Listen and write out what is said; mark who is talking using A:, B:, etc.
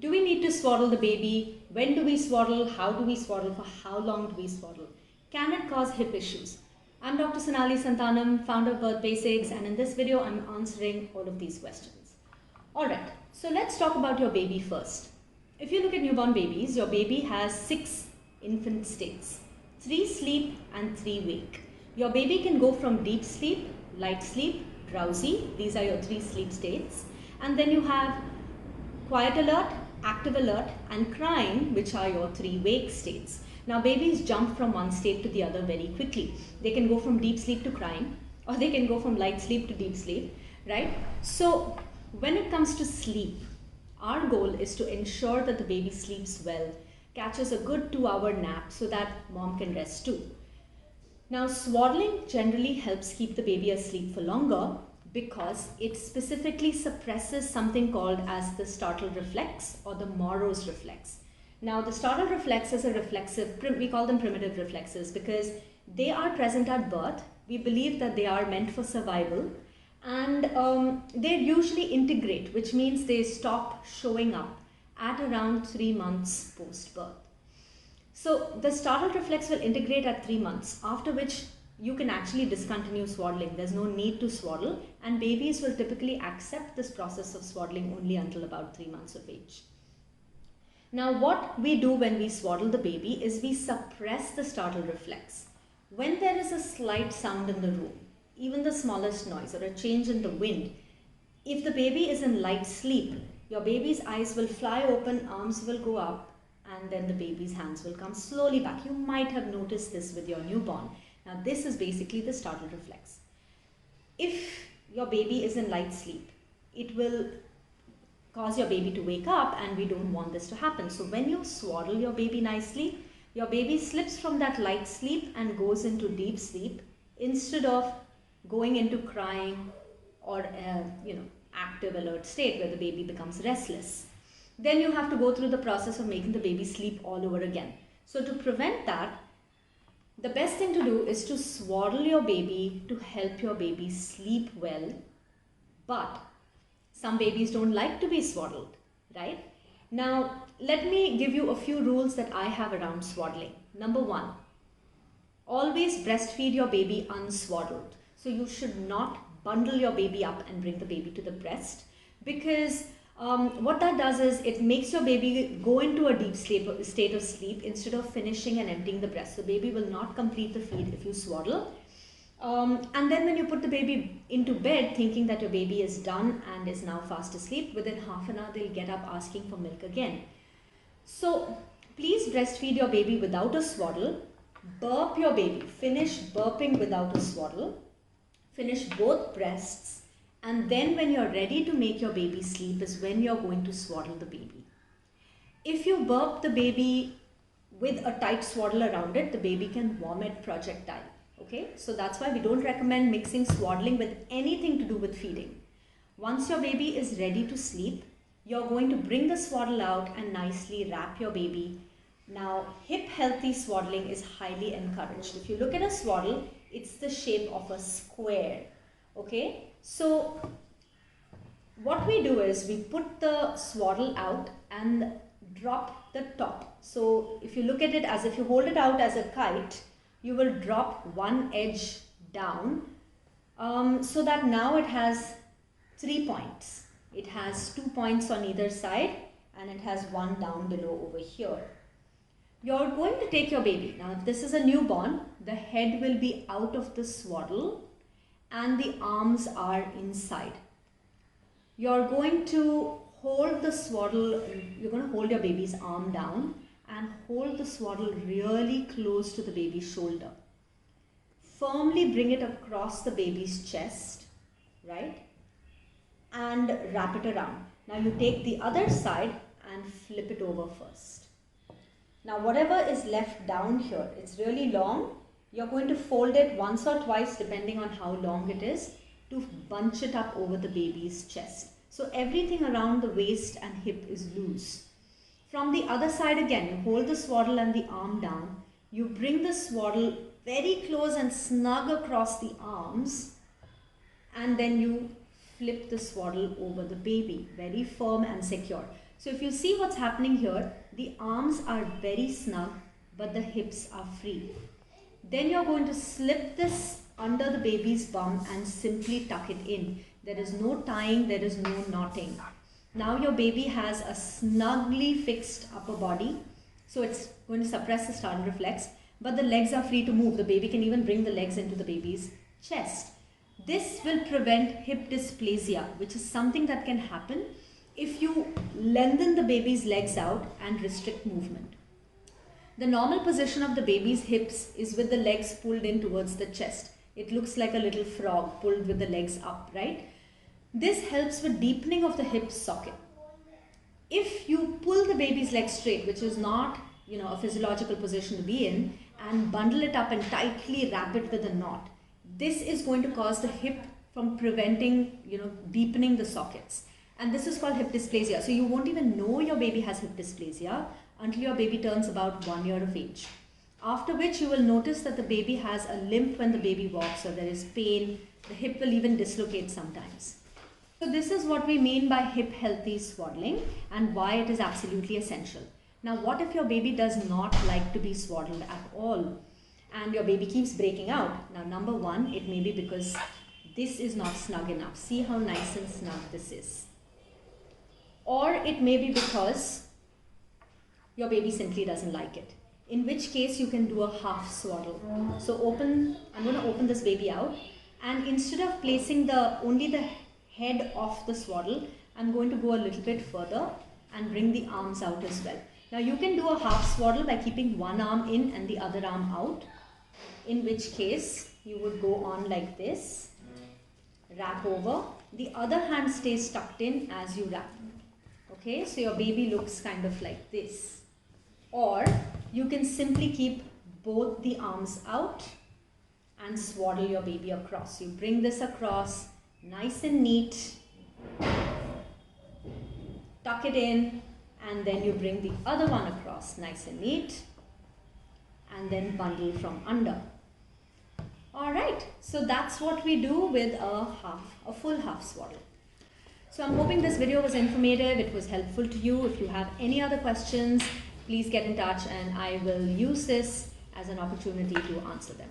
A: Do we need to swaddle the baby? When do we swaddle? How do we swaddle? For how long do we swaddle? Can it cause hip issues? I'm Dr. Sonali Santanam, founder of Birth Basics, and in this video I'm answering all of these questions. Alright, so let's talk about your baby first. If you look at newborn babies, your baby has 6 infant states. 3 sleep and 3 wake. Your baby can go from deep sleep, light sleep, drowsy. These are your 3 sleep states. And then you have quiet alert, active alert, and crying, which are your 3 wake states. Now babies jump from one state to the other very quickly. They can go from deep sleep to crying, or they can go from light sleep to deep sleep, right? So when it comes to sleep, our goal is to ensure that the baby sleeps well, catches a good 2-hour nap so that mom can rest too. Now swaddling generally helps keep the baby asleep for longer because it specifically suppresses something called as the startle reflex or the Morrow's reflex. Now the startle reflex is a reflexive, we call them primitive reflexes because they are present at birth. We believe that they are meant for survival, and they usually integrate, which means they stop showing up at around 3 months post-birth. So the startle reflex will integrate at 3 months, after which you can actually discontinue swaddling. There's no need to swaddle, and babies will typically accept this process of swaddling only until about 3 months of age. Now what we do when we swaddle the baby is we suppress the startle reflex. When there is a slight sound in the room, even the smallest noise or a change in the wind, if the baby is in light sleep, your baby's eyes will fly open, arms will go up, and then the baby's hands will come slowly back. You might have noticed this with your newborn. Now this is basically the startle reflex. If your baby is in light sleep, it will cause your baby to wake up, and we don't want this to happen. So when you swaddle your baby nicely, your baby slips from that light sleep and goes into deep sleep instead of going into crying or active alert state where the baby becomes restless. Then you have to go through the process of making the baby sleep all over again. So to prevent that, the best thing to do is to swaddle your baby to help your baby sleep well. But some babies don't like to be swaddled, right? Now, let me give you a few rules that I have around swaddling. Number 1, always breastfeed your baby unswaddled. So you should not bundle your baby up and bring the baby to the breast, because what that does is it makes your baby go into a deep state of sleep instead of finishing and emptying the breast. So baby will not complete the feed if you swaddle. And then when you put the baby into bed thinking that your baby is done and is now fast asleep, within half an hour they'll get up asking for milk again. So please breastfeed your baby without a swaddle. Burp your baby. Finish burping without a swaddle. Finish both breasts. And then when you're ready to make your baby sleep is when you're going to swaddle the baby. If you burp the baby with a tight swaddle around it, the baby can vomit projectile. Okay, so that's why we don't recommend mixing swaddling with anything to do with feeding. Once your baby is ready to sleep, you're going to bring the swaddle out and nicely wrap your baby. Now, hip healthy swaddling is highly encouraged. If you look at a swaddle, it's the shape of a square. Okay, so what we do is we put the swaddle out and drop the top. So if you look at it as if you hold it out as a kite, you will drop one edge down so that now it has 3 points. It has 2 points on either side and it has one down below over here. You're going to take your baby. Now if this is a newborn, the head will be out of the swaddle and the arms are inside. You're going to hold the swaddle, you're going to hold your baby's arm down and hold the swaddle really close to the baby's shoulder. Firmly bring it across the baby's chest, right? And wrap it around. Now you take the other side and flip it over first. Now whatever is left down here, it's really long. You're going to fold it once or twice depending on how long it is to bunch it up over the baby's chest. So everything around the waist and hip is loose. From the other side again, you hold the swaddle and the arm down. You bring the swaddle very close and snug across the arms, and then you flip the swaddle over the baby, very firm and secure. So if you see what's happening here, the arms are very snug, but the hips are free. Then you're going to slip this under the baby's bum and simply tuck it in. There is no tying, there is no knotting. Now your baby has a snugly fixed upper body, so it's going to suppress the startle reflex, but the legs are free to move. The baby can even bring the legs into the baby's chest. This will prevent hip dysplasia, which is something that can happen if you lengthen the baby's legs out and restrict movement. The normal position of the baby's hips is with the legs pulled in towards the chest. It looks like a little frog pulled with the legs up, right? This helps with deepening of the hip socket. If you pull the baby's leg straight, which is not, a physiological position to be in, and bundle it up and tightly wrap it with a knot, this is going to cause the hip from preventing, deepening the sockets. And this is called hip dysplasia. So you won't even know your baby has hip dysplasia until your baby turns about 1 year of age. After which you will notice that the baby has a limp when the baby walks, or there is pain. The hip will even dislocate sometimes. So this is what we mean by hip healthy swaddling and why it is absolutely essential. Now what if your baby does not like to be swaddled at all and your baby keeps breaking out? Now number one, it may be because this is not snug enough. See how nice and snug this is. Or it may be because your baby simply doesn't like it. In which case you can do a half swaddle. So I'm going to open this baby out, and instead of placing only the head of the swaddle, I'm going to go a little bit further and bring the arms out as well. Now you can do a half swaddle by keeping one arm in and the other arm out, in which case you would go on like this, wrap over, the other hand stays tucked in as you wrap. Okay, so your baby looks kind of like this. Or you can simply keep both the arms out and swaddle your baby across. You bring this across, nice and neat, tuck it in, and then you bring the other one across, nice and neat, and then bundle from under. Alright, so that's what we do with a full half swaddle. So I'm hoping this video was informative, it was helpful to you. If you have any other questions, please get in touch and I will use this as an opportunity to answer them.